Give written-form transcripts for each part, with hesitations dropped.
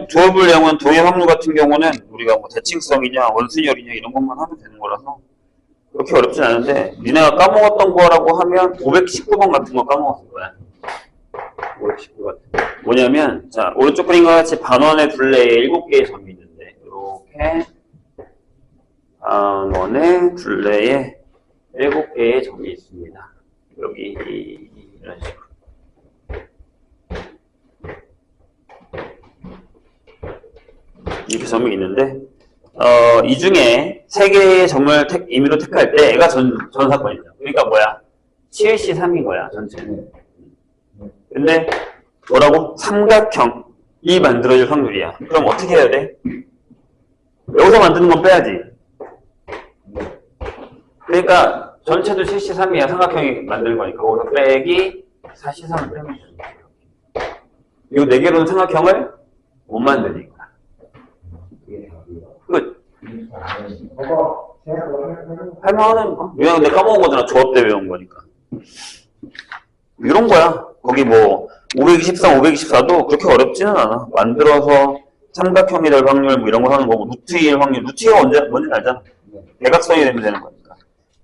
도합을 내용은 도의 확률 같은 경우는 우리가 뭐 대칭성이냐, 원순열이냐 이런 것만 하면 되는 거라서 그렇게 어렵진 않은데, 니네가 까먹었던 거라고 하면 519번 같은 거 까먹었을 거야. 519 같은 거. 뭐냐면, 자, 오른쪽 그림과 같이 반원의 둘레에 7개의 점이 있는데, 이렇게 반원의 둘레에 7개의 점이 있습니다. 여기 이런 식으로. 이렇게 점이 있는데, 이 중에 3개의 점을 임의로 택할 때 얘가 전사건이죠. 그러니까 뭐야? 7C3인 거야, 전체는. 근데 뭐라고? 삼각형이 만들어질 확률이야. 그럼 어떻게 해야 돼? 여기서 만드는 건 빼야지. 그러니까 전체도 7C3이야. 삼각형이 만드는 거니까. 거기서 빼기 4C3을 빼면 되는 거야. 이 4개로는 삼각형을 못 만드니까. 끝. 할만하는 거. 왜냐면 내가 까먹은 거잖아. 조합 때 외운 거니까. 이런 거야. 거기 뭐 523, 524도 그렇게 어렵지는 않아. 만들어서 삼각형이 될 확률 뭐 이런 거 하는 거고, 루트 2일 확률, 루트 2가 뭔지 알잖아. 대각선이 되면 되는 거니까.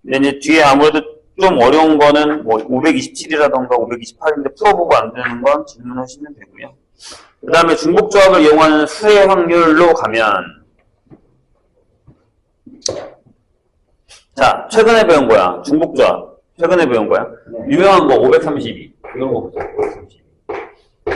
근데 이제 뒤에 아무래도 좀 어려운 거는 뭐 527이라던가 528인데 풀어보고 안 되는 건 질문하시면 되고요. 그 다음에 중복조합을 이용하는 수의 확률로 가면, 자, 최근에 배운 거야. 중복조합. 최근에 배운 거야. 유명한 거 532. 이런 거 보자. 532.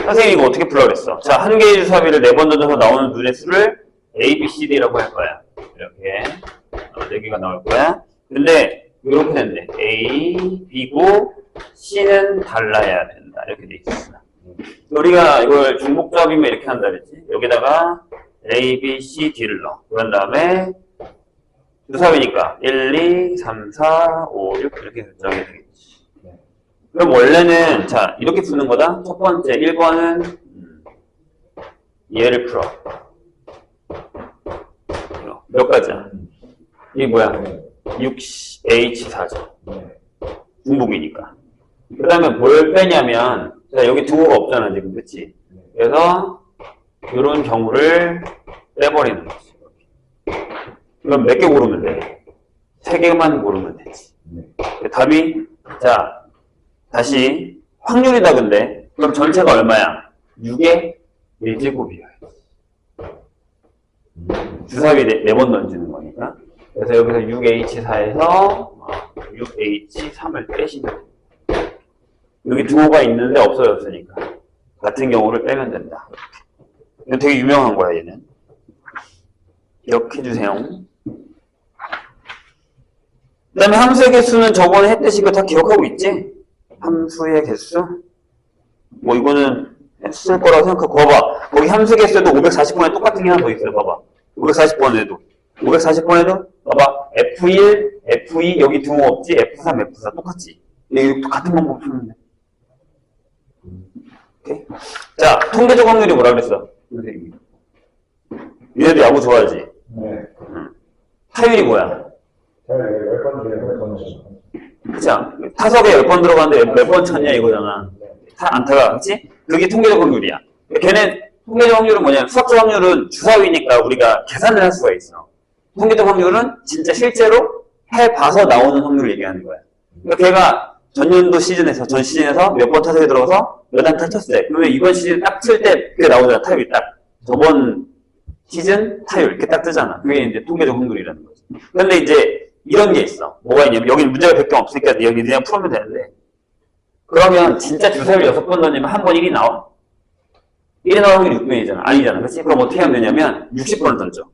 선생님이 이거 어떻게 풀라 그랬어? 자, 한 개의 주사위를 4번 던져서 나오는 눈의 수를 A, B, C, D라고 할 거야. 이렇게 4개가 나올 거야. 근데 이렇게 된대. A, B고 C는 달라야 된다. 이렇게 돼 있어. 우리가 이걸 중복조합이면 이렇게 한다 그랬지. 여기다가 A, B, C, D를 넣어. 그런 다음에 주사위니까 1, 2, 3, 4, 5, 6 이렇게 결정이 되겠지. 그럼 원래는 자 이렇게 푸는 거다. 첫 번째 1번은 얘를 풀어. 몇 가지야? 이게 뭐야? 6H4죠. 중복이니까. 그 다음에 뭘 빼냐면 자 여기 등호가 없잖아 지금. 그치? 그래서 이런 경우를 빼버리는 거지. 그럼 몇 개 고르면 돼? 3개만 고르면 되지. 답이, 자, 다시, 확률이다, 근데. 그럼 전체가 얼마야? 6의 1제곱이야. 주사위 4번 던지는 거니까. 그래서 여기서 6H4에서 6H3을 빼시면 돼. 여기 등호가 있는데 없어졌으니까. 같은 경우를 빼면 된다. 이거 되게 유명한 거야, 얘는. 기억해주세요. 그 다음에 함수의 개수는 저번에 했듯이 이거 다 기억하고 있지? 함수의 개수? 뭐 이거는 했을 거라고 생각하고, 봐봐. 거기 함수 개수에도 540번에 똑같은 게 하나 더 있어요. 봐봐. 540번에도. 540번에도, 봐봐. F1, F2, 여기 등호 없지? F3, F4 똑같지? 여기 같은 방법 쓰면 돼. 오케이? 자, 통계적 확률이 뭐라 그랬어? 선생님이. 얘네도 야구 좋아하지? 네. 타율이 뭐야? 잘 10번 중에 몇 번 쳤어. 그치? 타석에 10번 들어갔는데 몇 번 쳤냐 이거잖아. 안타가, 그치? 그게 통계적 확률이야. 걔네, 통계적 확률은 뭐냐면, 수학적 확률은 주사위니까 우리가 계산을 할 수가 있어. 통계적 확률은 진짜 실제로 해봐서 나오는 확률을 얘기하는 거야. 그러니까 걔가 전 시즌에서 몇 번 타석에 들어가서 몇 안타 쳤어요. 그러면 이번 시즌 딱 칠 때 그게 나오잖아, 타율이 딱. 저번 시즌 타율, 이렇게 딱 뜨잖아. 그게 이제 통계적 확률이라는 거지. 근데 이제 이런 게 있어. 뭐가 있냐면, 여기는 문제가 100개 없으니까 여기 그냥 풀면 되는데, 그러면 진짜 주사위를 6번 던지면 한 번 1이 나와? 1이 나올 확률이 6분이잖아. 아니잖아. 그치? 그럼 어떻게 하면 되냐면, 60번을 던져.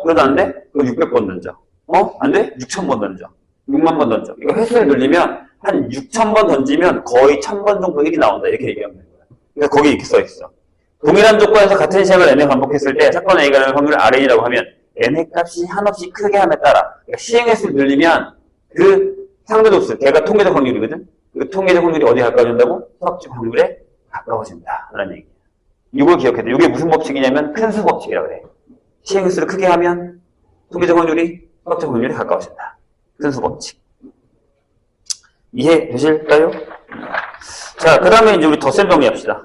그래도 안 돼? 그럼 600번 던져. 안 돼? 6000번 던져. 6만 번 던져. 이거 횟수를 늘리면, 한 6000번 던지면 거의 1000번 정도 1이 나온다. 이렇게 얘기하면 되는 거야. 그러니까 거기 이렇게 써있어. 동일한 조건에서 같은 시행을 n회 반복했을 때 사건 A가 되는 확률을 Rn이라고 하면 n회 값이 한없이 크게 함에 따라 그러니까 시행횟수를 늘리면 그 상대도수, 걔가 통계적 확률이거든? 그 통계적 확률이 어디에 가까워진다고? 수학적 확률에 가까워진다 라는 얘기야. 이걸 기억해야 돼. 이게 무슨 법칙이냐면 큰 수 법칙이라고 그래. 시행횟수를 크게 하면 통계적 확률이 수학적 확률에 가까워진다. 큰 수 법칙. 이해되실까요? 자, 그 다음에 이제 우리 덧셈 정리합시다.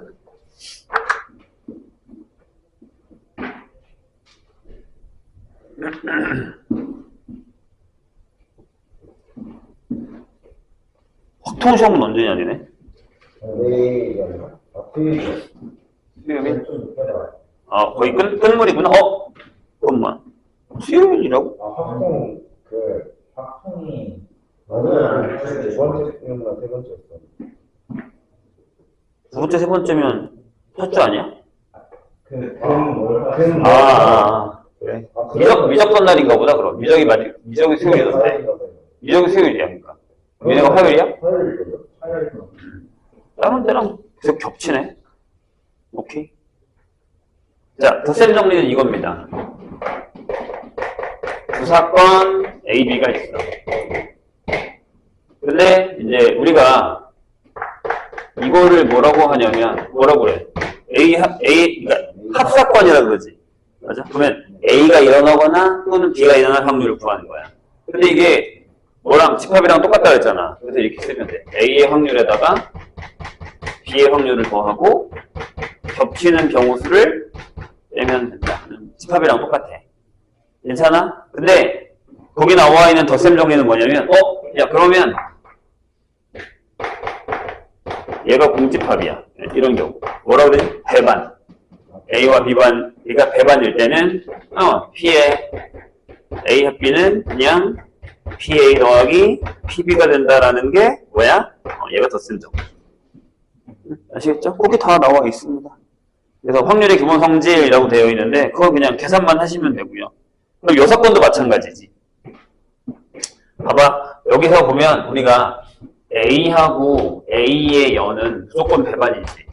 확통 시험은 언제냐, 니네? 내일이 아니라 수요일. 수요일? 좀 해봐. 아, 거의 끝물이구나. 잠깐만. 수요일이라고? 학통 학통이 나는 사실 두 번째였나 세 번째였어. 두 번째, 세 번째면 첫 주 아니야? 그래. 그래. 미적분 날인가 보다, 그럼. 미적이 수요일이던데. 미적이 수요일이야, 그러니까. 미적은 화요일이야? 화요일이요. 다른 때랑 계속 겹치네. 오케이. 자, 덧셈 정리는 이겁니다. 두 사건 A, B가 있어. 근데 이제 우리가 이거를 뭐라고 하냐면 그래? 그러니까 합사건이라 그러지. 맞아? 그러면 A가 일어나거나 또는 B가 일어날 확률을 구하는 거야. 근데 이게 뭐랑 집합이랑 똑같다 그랬잖아. 그래서 이렇게 쓰면 돼. A의 확률에다가 B의 확률을 더하고 겹치는 경우 수를 빼면 된다. 집합이랑 똑같아. 괜찮아? 근데 거기 나와 있는 덧셈 정리는 뭐냐면 야 그러면 얘가 공집합이야. 이런 경우 뭐라 그러지? 배반. A와 B반, 얘가 배반일 때는 P의 A 합 B는 그냥 PA 더하기 PB가 된다라는 게 뭐야? 얘가 덧셈 정리. 아시겠죠? 거기 다 나와 있습니다. 그래서 확률의 기본 성질이라고 되어 있는데 그거 그냥 계산만 하시면 되고요. 그럼 요 사건도 마찬가지지. 봐봐. 여기서 보면 우리가 A하고 A의 여는 무조건 배반이지.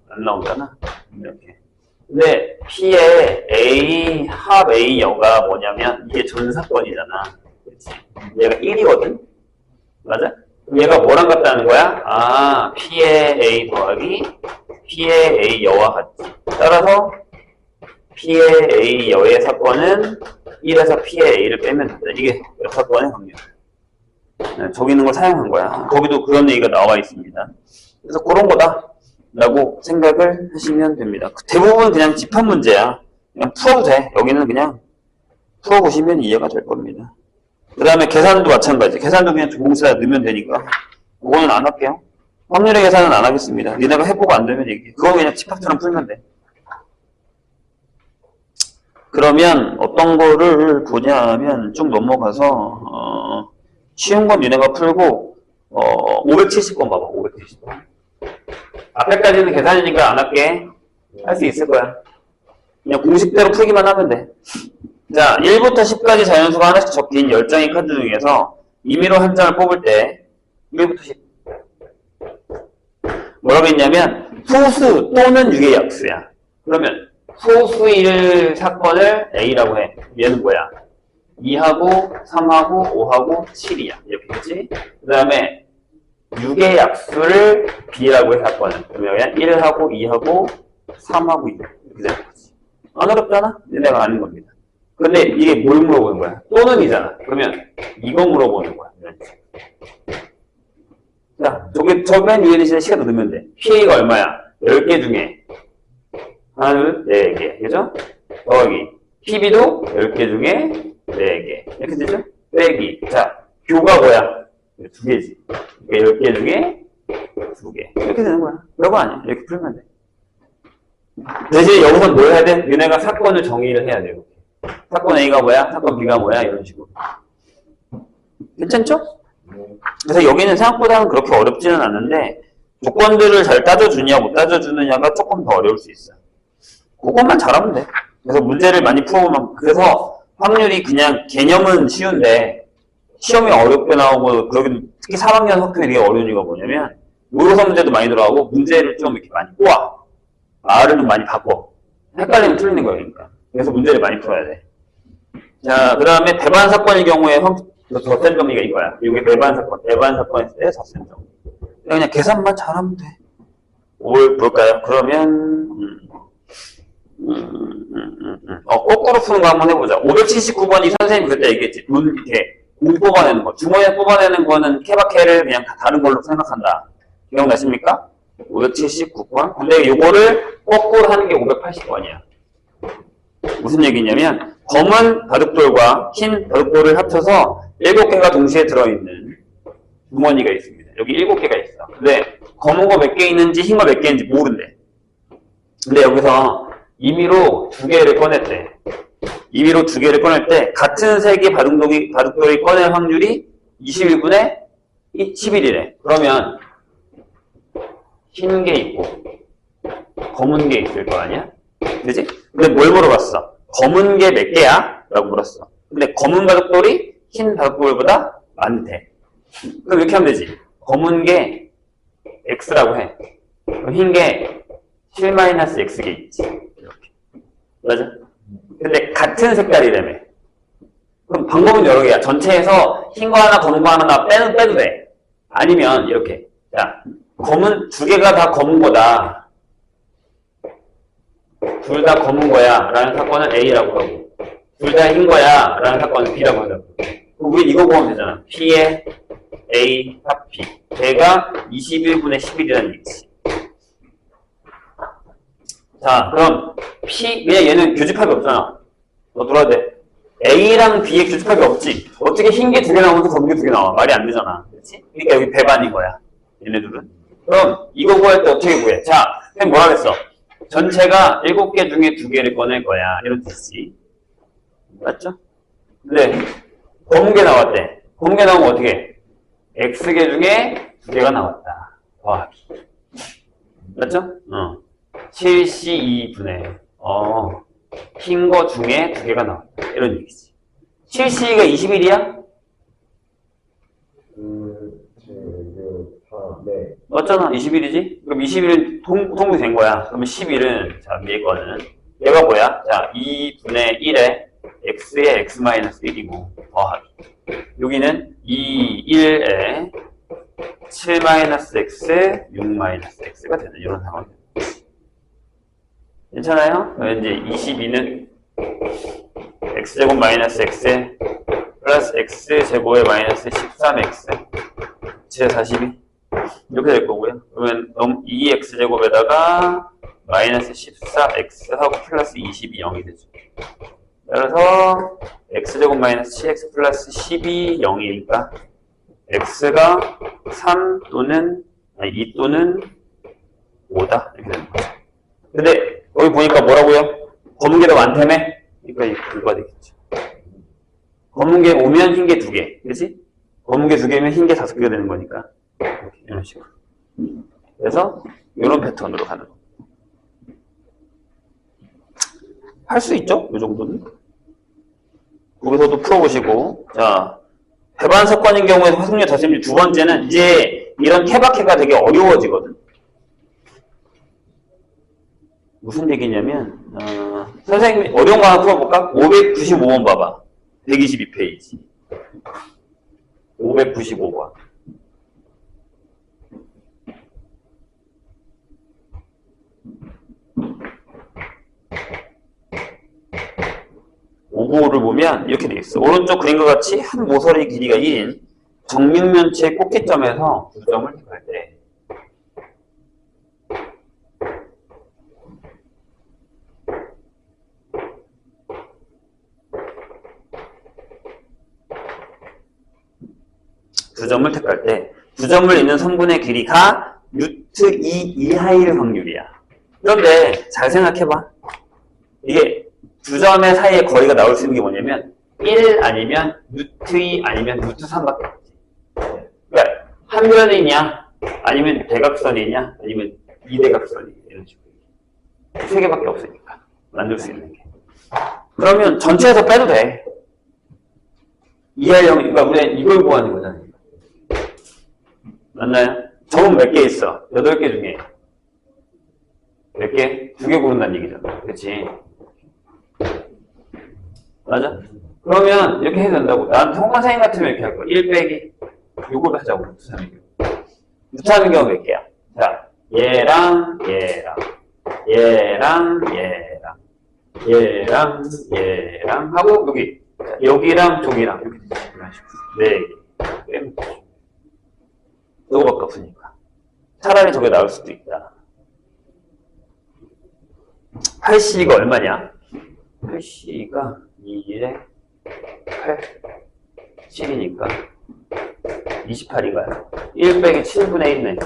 안 나오잖아. 이렇게. 근데 P의 A 합 A 여가 뭐냐면 이게 전사건이잖아. 그렇지. 얘가 1이거든. 맞아? 그럼 얘가 뭐랑 같다는 거야? P의 A 더하기 P의 A 여와 같지. 따라서 P의 A 여의 사건은 1에서 P의 A를 빼면 된다. 이게 몇 사건의 확률. 저기 있는 걸 사용한 거야. 거기도 그런 얘기가 나와 있습니다. 그래서 그런 거다 라고 생각을 하시면 됩니다. 대부분 그냥 집합 문제야. 그냥 풀어도 돼. 여기는 그냥 풀어보시면 이해가 될 겁니다. 그 다음에 계산도 마찬가지. 계산도 그냥 두 공수에다 넣으면 되니까 그거는 안 할게요. 확률의 계산은 안 하겠습니다. 니네가 해보고 안 되면 얘기해. 그거 그냥 집합처럼 풀면 돼. 그러면 어떤 거를 보냐면 쭉 넘어가서 쉬운 건 니네가 풀고 570번 봐봐. 570번. 앞에까지는 계산이니까 안 할게. 할 수 있을 거야. 그냥 공식대로 풀기만 하면 돼. 자, 1부터 10까지 자연수가 하나씩 적힌 10장의 카드 중에서 임의로 한 장을 뽑을 때 1부터 10 뭐라고 했냐면 소수 또는 유의 약수야. 그러면 소수일 사건을 A라고 해. 얘는 뭐야? 2하고 3하고 5하고 7이야. 이렇게 그치? 그 다음에 6의 약수를 B라고 해 사건은. 그러면 1하고 2하고 3하고 2 이렇게 되는 거지. 안 어렵잖아? 내가 아는 겁니다. 근데 이게 뭘 물어보는 거야? 또는이잖아. 그러면 이거 물어보는 거야. 자, 저맨 위에 대신에 시간 넣으면 돼. PA가 얼마야? 10개 중에 하나, 둘, 4개. 그죠? 더하기 PB도 10개 중에 4개. 이렇게 되죠? 빼기. 자, 교가 뭐야? 2개지. 그러니까 10개 중에 2개. 이렇게 되는 거야. 별거 아니야. 이렇게 풀면 돼. 대신에 여기서 뭘 해야 돼? 얘네가 사건을 정의를 해야 돼요. 사건 A가 뭐야? 사건 B가 뭐야? 이런 식으로. 괜찮죠? 그래서 여기는 생각보다는 그렇게 어렵지는 않은데 조건들을 잘 따져주냐 못 따져주느냐가 조금 더 어려울 수 있어요. 그것만 잘하면 돼. 그래서 문제를 많이 풀어보면 그래서 확률이 그냥 개념은 쉬운데 시험이 어렵게 나오고 그러긴 특히 3학년 학교에 되게 어려운 이유가 뭐냐면 모의고사 문제도 많이 들어가고 문제를 좀 이렇게 많이 꼬아. 말을 좀 많이 바꿔. 헷갈리면 틀리는 거야, 그러니까. 그래서 문제를 많이 풀어야 돼. 자, 그 다음에 배반 사건의 경우에 덧셈 정리가 이거야. 이게 배반 사건. 배반 사건일 때 덧셈 정리. 그냥 계산만 잘하면 돼. 뭘 볼까요? 그러면 거꾸로 푸는 거 한번 해보자. 579번이 선생님이 그때 얘기했지. 돈 이렇게 공 뽑아내는 거. 주머니에 뽑아내는 거는 케바케를 그냥 다 다른 걸로 생각한다. 기억나십니까? 579번. 근데 이거를 거꾸로 하는 게 580번이야. 무슨 얘기냐면 검은 바둑돌과 흰 바둑돌을 합쳐서 7개가 동시에 들어있는 주머니가 있습니다. 여기 7개가 있어. 근데 검은 거 몇 개 있는지 흰 거 몇 개 있는지 모른대. 근데 여기서 임의로 2개를 꺼냈대. 임의로 2개를 꺼낼 때 같은 색의 바둑돌이 꺼낼 확률이 21분의 11이래. 그러면 흰 게 있고 검은 게 있을 거 아니야? 그지? 근데 뭘 물어봤어? 검은 게 몇 개야? 라고 물었어. 근데 검은 바둑돌이 흰 바둑돌보다 많대. 그럼 이렇게 하면 되지. 검은 게 X라고 해. 그럼 흰 게 7-X게 있지. 이렇게. 맞아? 근데 같은 색깔이라며. 그럼 방법은 여러 개야. 전체에서 흰 거 하나, 검은 거 하나 빼도 돼. 아니면 이렇게. 자, 검은 2개가 다 검은 거다. 둘 다 검은 거야. 라는 사건은 A라고 하고, 둘 다 흰 거야. 라는 사건은 B라고 하자고. 우리 이거 보면 되잖아. P에 A 합 B. 걔가 21분의 11이라는 얘기지. 자, 그럼 P, 그냥 얘는 교집합이 없잖아. 너 들어야 돼. A랑 B의 교집합이 없지. 어떻게 흰 게 2개 나오면서 검은 게 2개 나와? 말이 안 되잖아. 그렇지? 그러니까 여기 배반인 거야. 얘네들은. 그럼 이거 구할 때 어떻게 구해? 자, 그럼 뭐라 그랬어? 전체가 7개 중에 2개를 꺼낼 거야. 이런 뜻이지. 맞죠? 근데 검은 게 나왔대. 검은 게 나오면 어떻게 해? X개 중에 2개가 나왔다. 더하기. 맞죠? 7C2분의 흰 거 중에 2개가 나왔다. 이런 얘기지. 7C가 21이야? 네. 맞잖아. 21이지? 그럼 21은 통분된 거야. 그러면 11은, 자, 위에 거는. 얘가 뭐야? 자, 2분의 1에 x에 x-1이고, 더하기. 여기는 2, 1에 7-x, 6-x가 되는 이런 상황이에요. 괜찮아요? 이제 22는 x제곱 마이너스 x 플러스 x제곱에 마이너스 13x 제 42 이렇게 될 거고요. 그러면 2x제곱에다가 마이너스 14x하고 플러스 22 0이 되죠. 따라서 x제곱 마이너스 7x 플러스 12 0이니까 x가 3 또는 2 또는 5다 이렇게 되는 거죠. 근데 여기 보니까 뭐라고요? 검은 게 더 많다며? 그러니까 이거가 되겠죠. 검은 게 5면 흰 게 2개. 그렇지? 검은 게 2개면 흰 게 5개가 되는 거니까. 이런 식으로. 그래서 이런 패턴으로 가는 거. 할 수 있죠? 이 정도는. 거기서도 풀어보시고. 자, 배반 사건인 경우에 화승률 다승률 두 번째는 이제 이런 케바케가 되게 어려워지거든. 무슨 얘기냐면, 선생님이 어려운 거 하나 풀어볼까? 595번 봐봐. 122페이지. 595번. 595를 보면 이렇게 되어 있어. 오른쪽 그림과 같이 한 모서리 길이가 1인 정육면체의 꼭지점에서 9점을 택할 때 두 점을 택할 때 9점을 잇는 성분의 길이가 루트 2 이하일 확률이야. 그런데 잘 생각해봐. 이게 두 점의 사이에 거리가 나올 수 있는 게 뭐냐면 1 아니면 루트 2 아니면 루트 3밖에 없지. 그러니까 한 변이냐 아니면 대각선이냐 아니면 이대각선이냐 이런 식으로 세 개밖에 없으니까 만들 수 있는 게. 그러면 전체에서 빼도 돼. 2할 0, 그러니까 우리는 이걸 구하는 거잖아요. 맞나요? 점은 몇 개 있어? 8개 중에 몇 개? 2개 고른다는 얘기잖아. 그렇지? 맞아? 그러면 이렇게 해도 된다고. 난 통과사인 같으면 이렇게 할 거야. 1 빼기 요걸 하자고. 루트하는 경우 몇 개야? 자, 얘랑 얘랑 얘랑 하고 여기랑 저기랑 이렇게 네 개. 요거밖에 없으니까. 차라리 저게 나올 수도 있다. 8C가 얼마냐? 8C가 2 2에 8, 7이니까 28인가요? 1 빼기 7분의 1네.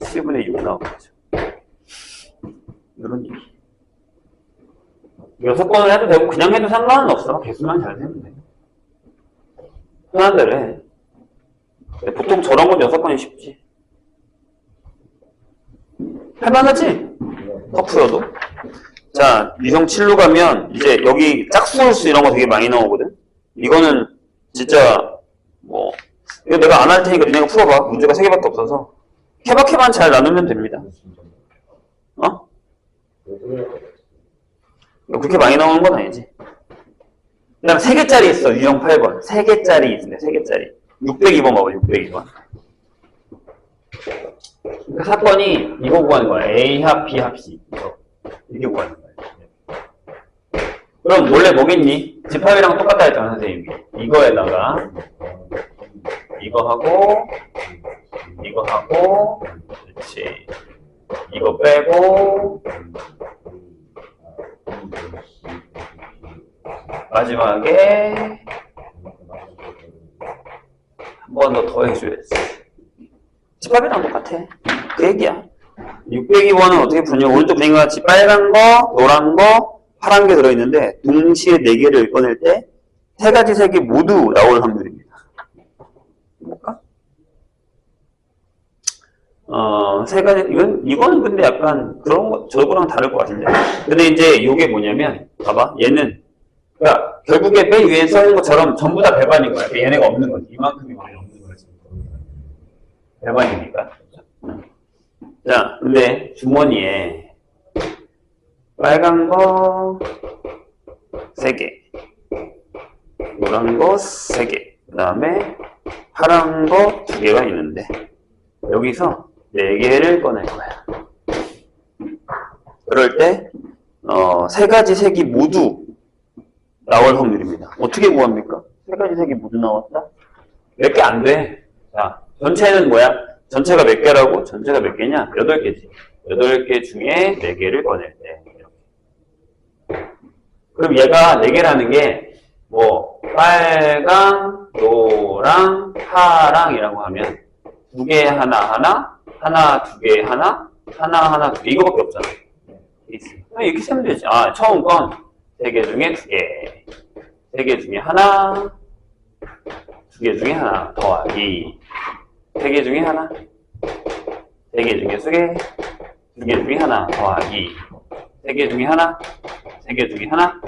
7분의 6 나오겠죠. 이런 얘기. 6번을 해도 되고 그냥 해도 상관은 없어. 개수만 잘 되면 돼. 편한 대로 해. 보통 저런 건 6번이 쉽지. 할만하지? 터프여도. 자, 유형 7로 가면 이제 여기 짝수홀수 이런 거 되게 많이 나오거든. 이거는 진짜 뭐 이거 내가 안 할 테니까 니네가 풀어봐. 문제가 3개밖에 없어서 케바케만 잘 나누면 됩니다. 어? 그렇게 많이 나오는 건 아니지. 그 다음 3개짜리 있어. 유형 8번 3개짜리 있습니다. 3개짜리 602번 봐봐. 602번. 그러니까 사건이 이거 구하는 거야. A 합 B 합 C 이게 구하는 거야. 그럼 원래 뭐겠니? 집합이랑 똑같다 했잖아 선생님이. 이거에다가 이거 하고 그렇지. 이거 빼고 마지막에 한 번 더 해줘야지. 집합이랑 똑같아. 그 얘기야. 602번은 어떻게 푸냐? 오른쪽 그림과 같이 빨간 거, 노란 거, 파란 게 들어있는데 동시에 4개를 꺼낼 때 3가지 색이 모두 나올 확률입니다. 볼까? 3가지, 이거는 근데 약간 그런 거, 저거랑 다를 것 같은데. 근데 이제 이게 뭐냐면, 봐봐. 얘는, 그러니까 결국에 맨 위에 써있는 것처럼 전부 다 배반인 거야. 그러니까 얘네가 없는 거지. 이만큼이 많이 없는 거지. 배반이니까. 자, 근데 주머니에 빨간 거 3개, 노란 거 3개, 그 다음에 파란 거 2개가 있는데 여기서 4개를 꺼낼 거야. 그럴 때 3가지 색이 모두 나올 확률입니다. 어떻게 구합니까? 3가지 색이 모두 나왔다? 몇 개 안 돼. 자, 전체는 뭐야? 전체가 몇 개라고? 전체가 몇 개냐? 8개지. 8개 중에 4개를 꺼낼 때. 이렇게. 그럼 얘가 4개라는 게, 뭐, 빨강, 노랑, 파랑이라고 하면, 2개 하나, 2개 하나, 2개. 이거밖에 없잖아. 이렇게 세면 되지. 아, 처음 건 3개 중에 2개. 3개 중에 하나, 2개 중에 하나 더하기. 3개 중에 하나, 3개 중에 2개, 2개 중에 하나 더하기, 3개 중에 하나, 3개 중에 하나,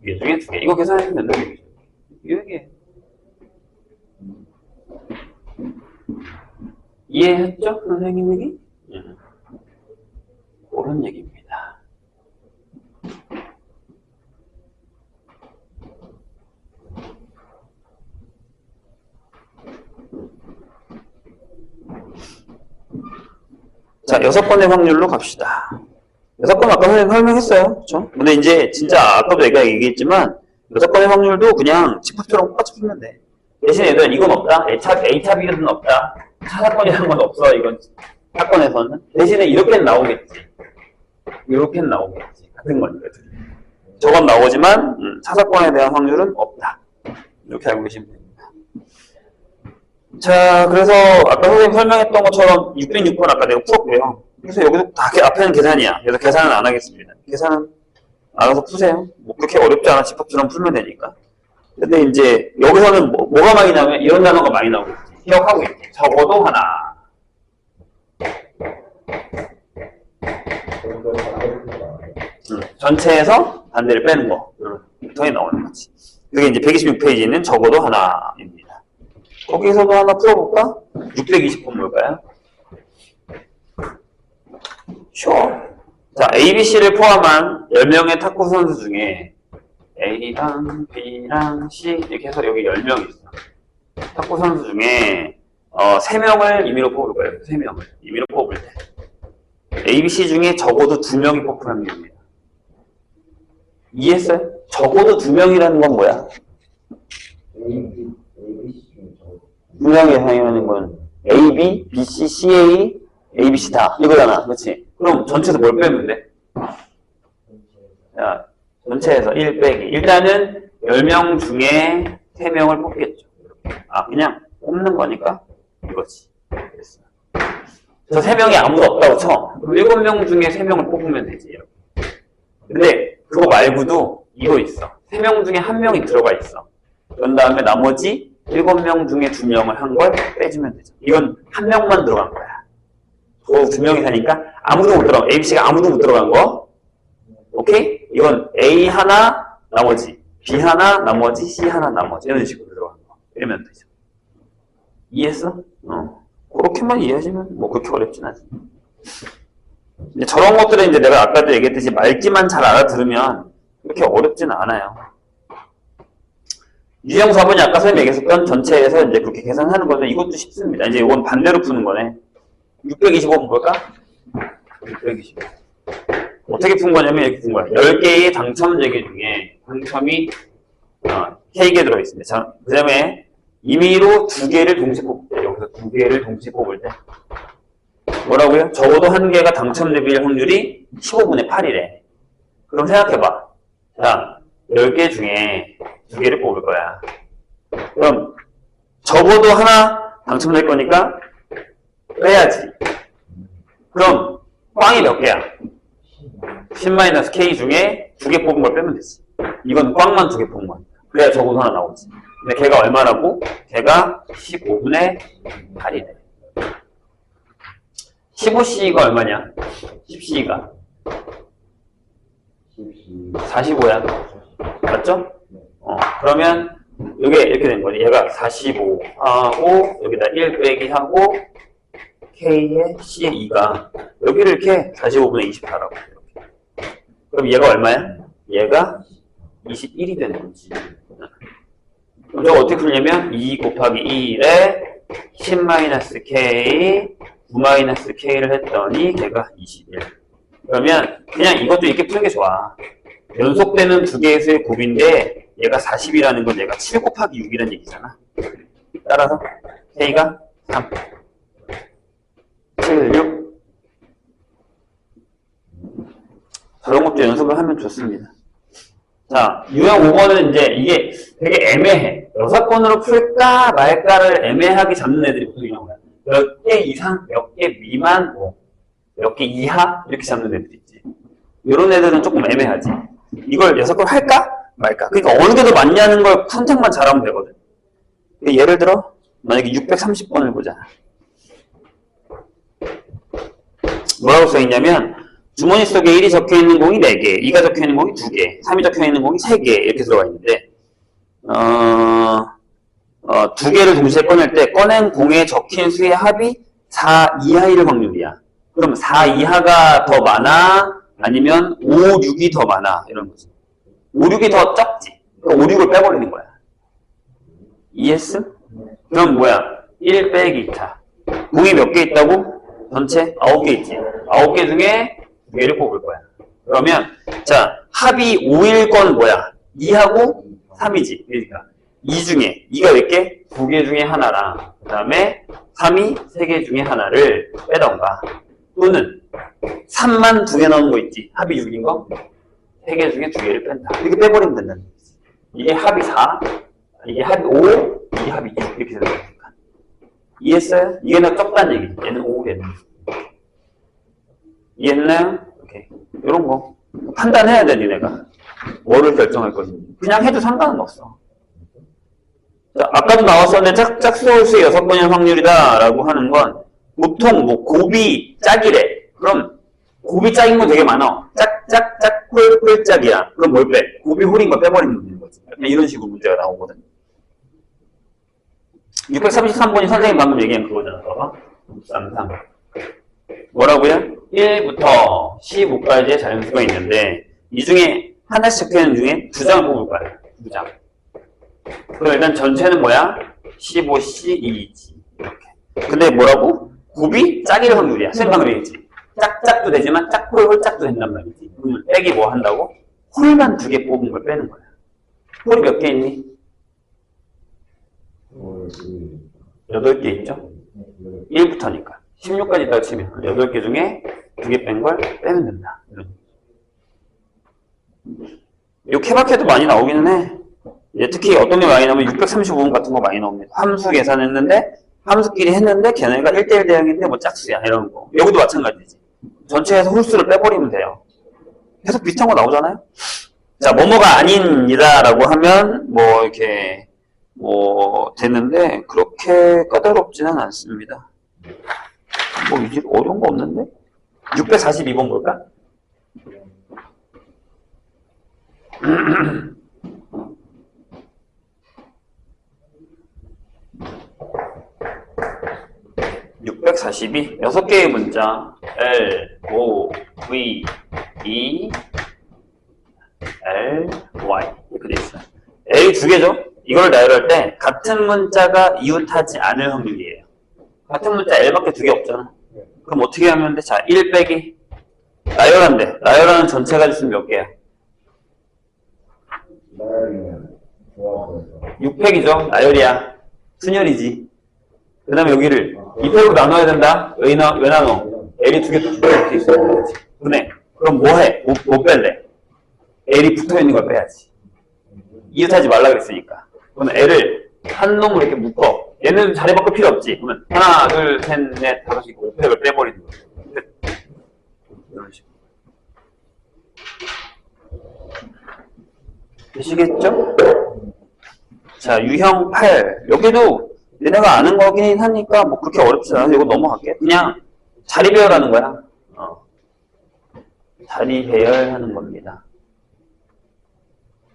2개 중에 2개. 이거 계산해주면 된다. 이게 이해했죠? 선생님이? 그런 얘기입니다. 자, 6번의 확률로 갑시다. 6번 아까 선생님 설명했어요. 그쵸? 근데 이제 진짜 아까도 내가 얘기했지만 6번의 확률도 그냥 집합처럼 똑같이 풀면 돼. 대신 얘들은 이건 없다. A차 비례는 없다. 차사건이라는 건 없어. 이건 사건에서는. 대신에 이렇게는 나오겠지. 이렇게는 나오겠지. 같은 거니까. 저건 나오지만 차사건에 대한 확률은 없다. 이렇게 알고 계시면 됩니다. 자, 그래서 아까 선생님 설명했던 것처럼 606번 아까 내가 풀었고요. 그래서 여기서 다 앞에는 계산이야. 그래서 계산은 안 하겠습니다. 계산은 알아서 푸세요. 뭐 그렇게 어렵지 않아. 집합처럼 풀면 되니까. 근데 이제 여기서는 뭐가 많이 나오면 이런 단어가 많이 나오겠지. 기억하고 있지. 적어도 하나. 전체에서 반대를 빼는 거. 이런 패턴이 나오는 거지. 그게 이제 126페이지는 적어도 하나입니다. 거기서도 하나 풀어볼까? 620번 뭘까요? 자, A, B, C를 포함한 10명의 탁구 선수 중에 A랑 B랑 C 이렇게 해서 여기 10명 있어. 탁구 선수 중에 3명을 임의로 뽑을 거예요. 3명을 임의로 뽑을 때 A, B, C 중에 적어도 2명이 뽑힐 확률입니다. 이해했어요? 적어도 2명이라는 건 뭐야? 2명이 예상하는 건 A, B, B, C, C, A, A, B, C 다 이거잖아. 그렇지? 그럼 전체에서 뭘 빼면 돼? 자, 전체에서 1 빼기. 일단은 10명 중에 3명을 뽑겠죠. 아, 그냥 뽑는 거니까 이거지. 됐어. 저 3명이 아무도 없다고 쳐. 그럼 7명 중에 3명을 뽑으면 되지. 이렇게. 근데 그거 말고도 이거 있어. 3명 중에 1명이 들어가 있어. 그런 다음에 나머지 7명 중에 2명을 한 걸 빼주면 되죠. 이건 1명만 들어간 거야. 그 2명이 사니까 아무도 못 들어간 거. ABC가 아무도 못 들어간 거. 오케이? 이건 A 하나, 나머지 B 하나, 나머지 C 하나, 나머지 이런 식으로 들어간 거. 이러면 되죠. 이해했어? 그렇게만 이해하시면 뭐 그렇게 어렵진 않지. 이제 저런 것들은 이제 내가 아까도 얘기했듯이 말기만 잘 알아들으면 그렇게 어렵진 않아요. 유형 4번이 아까 선생님이 얘기했었던 전체에서 이제 그렇게 계산하는 건데 이것도 쉽습니다. 이제 이건 반대로 푸는 거네. 625번 볼까? 625. 어떻게 푼 거냐면 이렇게 푼 거야. 10개의 당첨 재개 중에 당첨이 K개 들어있습니다. 자, 그 다음에 임의로 2개를 동시에 뽑을 때, 여기서 2개를 동시에 뽑을 때 뭐라고요? 적어도 1개가 당첨될 확률이 15분의 8이래. 그럼 생각해봐. 자, 10개 중에 2개를 뽑을 거야. 그럼 적어도 하나 당첨될 거니까 빼야지. 그럼 꽝이 몇 개야? 10-K 중에 2개 뽑은 걸 빼면 되지. 이건 꽝만 2개 뽑은 거야. 그래야 적어도 하나 나오지. 근데 걔가 얼마라고? 걔가 15분의 8이래. 15C가 얼마냐? 10C가 45야. 맞죠? 그러면 이게 이렇게 된 거지. 얘가 45 하고 여기다 1 빼기 하고 K에 C에 2가 여기를 이렇게 45분의 24라고. 그럼 얘가 얼마야? 얘가 21이 되는 거지. 그럼 저거 어떻게 풀냐면 2 곱하기 1에 10-K 9-K를 했더니 걔가 21. 그러면 그냥 이것도 이렇게 푸는 게 좋아. 연속되는 2개의 수의 곱인데 얘가 40이라는 건 얘가 7 곱하기 6이라는 얘기잖아. 따라서 K가 3 7, 6 저런 것도 연습을 하면 좋습니다. 자, 유형 5번은 이제 이게 되게 애매해. 6번으로 풀까 말까를 애매하게 잡는 애들이 보통 나와요. 몇 개 이상, 몇 개 미만, 뭐 몇 개 이하 이렇게 잡는 애들이 있지. 이런 애들은 조금 애매하지. 이걸 6번 할까 말까. 그러니까 어느 게 더 맞냐는 걸 선택만 잘하면 되거든. 예를 들어 만약에 630번을 보자. 뭐라고 써있냐면 주머니 속에 1이 적혀있는 공이 4개, 2가 적혀있는 공이 2개, 3이 적혀있는 공이 3개 이렇게 들어가 있는데 2개를 동시에 꺼낼 때 꺼낸 공에 적힌 수의 합이 4 이하일 확률이야. 그럼 4 이하가 더 많아? 아니면 5, 6이 더 많아? 이런 거지. 5, 6이 더 적지. 그러니까 5, 6을 빼버리는 거야. 이해했어? 그럼 뭐야? 1 빼기 2차. 공이 몇 개 있다고? 전체 9개 있지. 9개 중에 2개를 뽑을 거야. 그러면 자 합이 5일 건 뭐야? 2하고 3이지. 그러니까 2 중에 2가 몇 개? 2개 중에 하나랑 그 다음에 3이 3개 중에 하나를 빼던가 또는 3만 2개 넣은 거 있지. 합이 6인 거 3개 중에 2개를 뺀다. 이렇게 빼버리면 된다는 거지. 이게 합이 4, 이게 합이 5, 이게 합이 6 이렇게 되는 거니까. 이해했어요? 이게 더 적다는 얘기지. 얘는 5, 얘는 6. 이해했나요? 오케이. 이런 거 판단해야 돼, 니네가. 뭐를 결정할 것인지. 그냥 해도 상관은 없어. 자, 아까도 나왔었는데 짝수홀수의 6번의 확률이다 라고 하는 건 보통 뭐 곱이 짝이래. 그럼 곱이 짝인 건 되게 많아. 짝, 홀 짝이야. 그럼 뭘 빼? 곱이 홀인 거 빼버리는 거지. 이런 식으로 문제가 나오거든. 633번이 선생님 방금 얘기한 그거잖아. 봐봐. 633. 뭐라고요? 1부터 15까지의 자연수가 있는데 이 중에 하나씩 적혀있는 중에 2장을 뽑을 거야. 2장. 그럼 일단 전체는 뭐야? 15C 2이지. 이렇게. 근데 뭐라고? 곱이 짝일 확률이야. 생각을 해야지. 짝짝도 되지만 짝홀 홀짝도 된단 말이지. 그러면 빼기 뭐 한다고? 홀만 2개 뽑은 걸 빼는 거야. 홀이 몇 개 있니? 8개 있죠? 1부터니까. 16까지 있다고 치면 8개 중에 2개 뺀 걸 빼면 된다. 요 케바케도 많이 나오기는 해. 이제 특히 어떤 게 많이 나오면 635번 같은 거 많이 나옵니다. 함수 계산했는데, 함수끼리 했는데, 걔네가 1대1 대응인데 뭐 짝수야, 이런 거. 여기도 마찬가지지. 전체에서 홀수를 빼버리면 돼요. 계속 비슷한 거 나오잖아요? 자, 뭐뭐가 아닌이다라고 하면, 뭐, 이렇게, 뭐, 되는데, 그렇게 까다롭지는 않습니다. 뭐, 이제 어려운 거 없는데? 642번 볼까? (642) 6개의 문자 L, O, V, E, L, Y 이렇게 돼 있어요. L 두 개죠? 이걸 나열할 때 같은 문자가 이웃하지 않을 확률이에요. 같은 문자 L밖에 두 개 없잖아. 그럼 어떻게 하면 돼? 자, 1 빼기 나열한대. 나열하는 전체가 있으면 몇 개야? 나열이면 조합해서 6팩이죠? 나열이야. 순열이지. 그 다음에 여기를 2팩으로 나눠야 된다? 왜 나눠? L이 두 개 이렇게 있어요. 그래. 그럼 뭐 해? 못 뺄래. L이 붙어 있는 걸 빼야지. 이웃하지 말라 그랬으니까. 그러면 L을 한 놈으로 이렇게 묶어. 얘는 자리 바꿀 필요 없지. 그러면 하나, 둘, 셋, 넷, 다섯, 여섯, 5팩을 빼버리는 거야. 이런 식으로. 되시겠죠? 자, 유형 8. 여기도 얘네가 아는 거긴 하니까 뭐 그렇게 어렵지 않아서 이거 넘어갈게. 그냥 자리 배열하는 거야. 자리 배열하는 겁니다.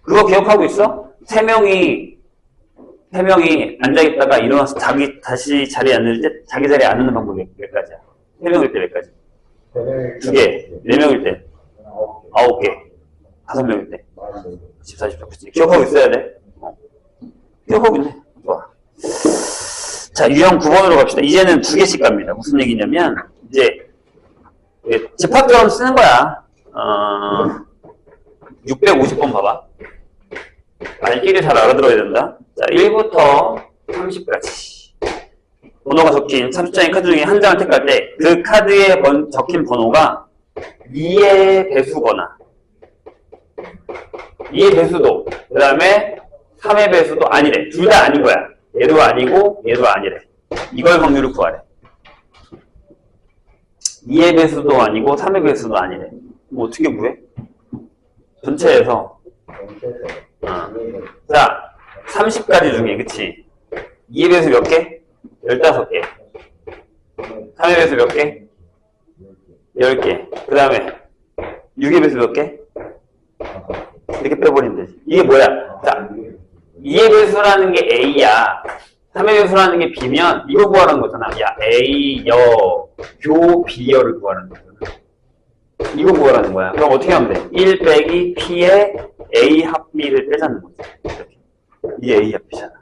그거 기억하고 있어? 세 명이 앉아있다가 일어나서 다시 자리에 앉을 때 자기 자리에 앉는 방법이 몇 가지야? 세 명일 때 몇 가지? 두 개, 네 명일 때 9개, 5명일 때 14, 14, 그치? 기억하고 있어야 돼. 기억하고 있네. 좋아. 자, 유형 9번으로 갑시다. 이제는 두 개씩 갑니다. 무슨 얘기냐면, 이제, 집합처럼 쓰는 거야. 650번 봐봐. 말귀를 잘 알아들어야 된다. 자, 1부터 30까지. 번호가 적힌 30장의 카드 중에 한 장을 택할 때, 그 카드에 적힌 번호가 2의 배수거나, 2의 배수도, 그 다음에 3의 배수도 아니래. 둘 다 아닌 거야. 얘도 아니고 얘도 아니래. 이걸 확률을 구하래. 2의 배수도 아니고 3의 배수도 아니래. 뭐 어떻게 구해? 전체에서 자, 30가지 중에 그치? 2의 배수 몇 개? 15개. 3의 배수 몇 개? 10개. 그 다음에 6의 배수 몇 개? 이렇게 빼버리면 되지. 이게 뭐야? 자, 2의 배수라는 게 A야. 3의 배수라는 게 B면 이거 구하라는 거잖아. 야, A, 여, 교, B여를 구하라는 거잖아. 이거 구하라는 거야. 그럼 어떻게 하면 돼? 1 빼기 P의 A 합 B를 빼자는 거지. 이렇게. 이게 A 합 B잖아.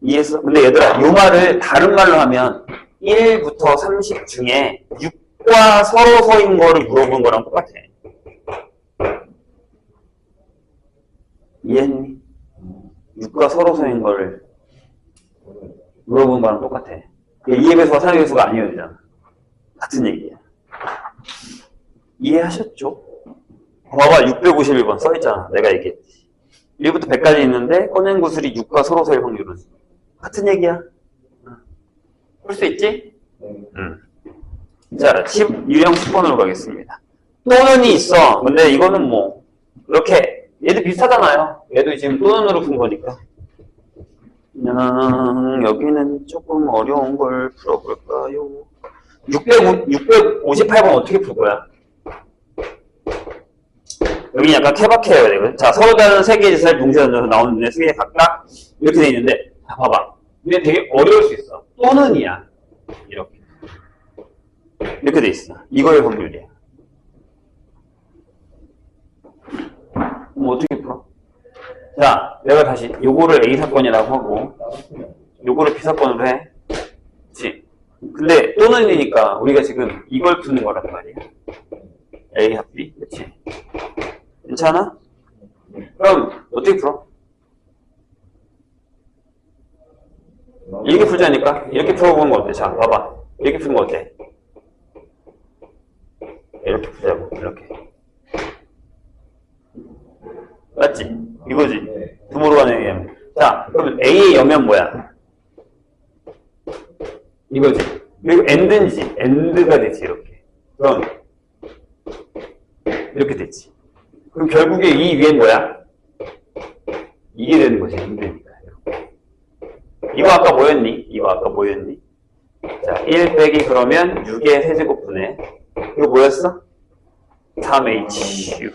이해했어? 근데 얘들아, 이 말을 다른 말로 하면 1부터 30 중에 6과 서로서인 거를 물어본 거랑 똑같아. 이해했니? 6과 서로서인 거를 물어본 거랑 똑같아. 2의 배수와 3의 배수가 아니어야 되잖아. 같은 얘기야. 이해하셨죠? 봐봐, 651번 써있잖아. 내가 얘기했지. 1부터 100까지 있는데 꺼낸 구슬이 6과 서로서일 확률은 같은 얘기야. 볼 수 있지? 자, 유형 10번으로 가겠습니다. 또는이 있어. 근데 이거는 뭐 이렇게 얘도 비슷하잖아요. 얘도 지금 또는으로 푼 거니까. 여기는 조금 어려운 걸 풀어볼까요? 658번 어떻게 풀 거야? 여기 약간 케바케예요. 되거든. 자, 서로 다른 세 개의 짓을 동시에 던져서 나오는 눈에 세 개 각각 이렇게 돼 있는데, 자, 봐봐. 근데 되게 어려울 수 있어. 또는이야. 이렇게. 이렇게 돼 있어. 이거의 확률이야. 뭐 어떻게 풀어? 자, 내가 다시 요거를 A 사건이라고 하고 요거를 B 사건으로 해. 그치? 근데 또는이니까 우리가 지금 이걸 푸는 거란 말이야. A 합 B. 그치? 괜찮아? 그럼 어떻게 풀어? 이렇게 풀자니까? 이렇게 풀어보는 거 어때? 자, 봐봐. 이렇게 푸는 거 어때? 이렇게 풀자고. 이렇게. 맞지? 이거지? 이거지. 그리고 and인지, and가 되지, 이렇게. 그럼, 이렇게 됐지. 그럼 결국에 이 위엔 뭐야? 이게 되는 거지, and니까. 이거 아까 뭐였니? 이거 아까 뭐였니? 자, 1 빼기 그러면 6의 세제곱분의, 이거 뭐였어? 3HU.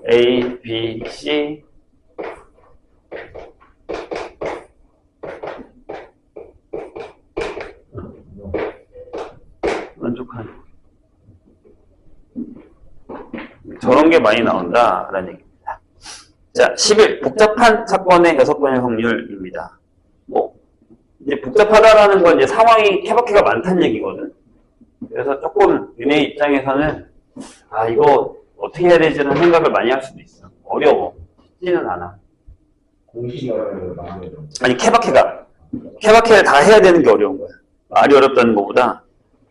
A, B, C. 만족하네. 저런 게 많이 나온다라는 얘기입니다. 자, 11. 복잡한 사건의 6번의 확률입니다. 뭐, 이제 복잡하다라는 건 이제 상황이 케바케가 많다는 얘기거든. 그래서 조금 윤혜 입장에서는, 아, 이거 어떻게 해야 되지는 생각을 많이 할 수도 있어. 어려워. 쉽지는 않아. 공식을 많이 해요. 아니, 케바케를 다 해야 되는 게 어려운 거야. 말이 어렵다는 것보다,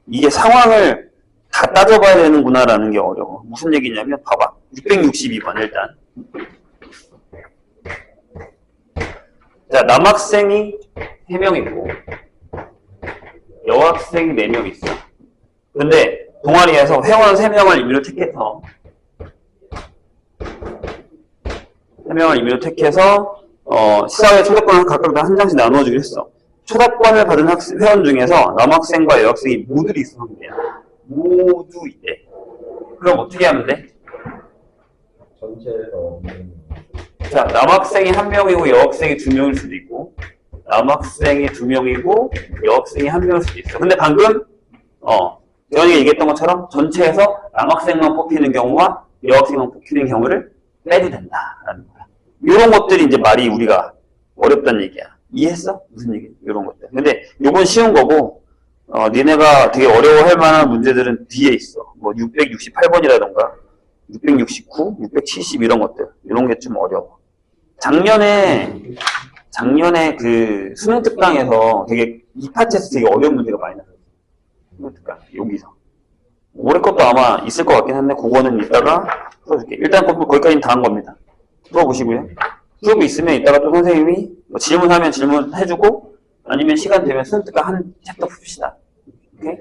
이게 상황을 다 따져봐야 되는구나라는 게 어려워. 무슨 얘기냐면, 봐봐. 662번, 일단. 자, 남학생이 3명 있고, 여학생이 4명 있어. 근데, 동아리에서 회원 3명을 임의로 택해서, 3명을 임의로 택해서, 시사회 초대권을 각각 다 한 장씩 나누어주기로 했어. 초대권을 받은 회원 중에서 남학생과 여학생이 모두 있어, 한국이야. 모두 있대. 그럼 어떻게 하면 돼? 전체에서 없는 자, 남학생이 1명이고 여학생이 2명일 수도 있고, 남학생이 2명이고 여학생이 1명일 수도 있어. 근데 방금 대원이가 얘기했던 것처럼 전체에서 남학생만 뽑히는 경우와 여학생만 뽑히는 경우를 빼도 된다라는 거야. 이런 것들이 이제 말이 우리가 어렵다는 얘기야. 이해했어? 무슨 얘기? 이런 것들. 근데 요건 쉬운 거고, 니네가 되게 어려워할 만한 문제들은 뒤에 있어. 뭐 668번이라던가 669, 670 이런 것들. 이런 게 좀 어려워. 작년에 그 수능 특강에서 되게 이 파트에서 되게 어려운 문제가 많이 나왔어. 수능 특강 여기서. 올해 것도 아마 있을 것 같긴 한데 그거는 이따가 풀어줄게. 일단 거기까지는 다 한 겁니다. 풀어보시고요. 수업이 있으면 이따가 또 선생님이 뭐 질문하면 질문해주고 아니면 시간 되면 수능 특강 한 챕터 풉시다. 오케이?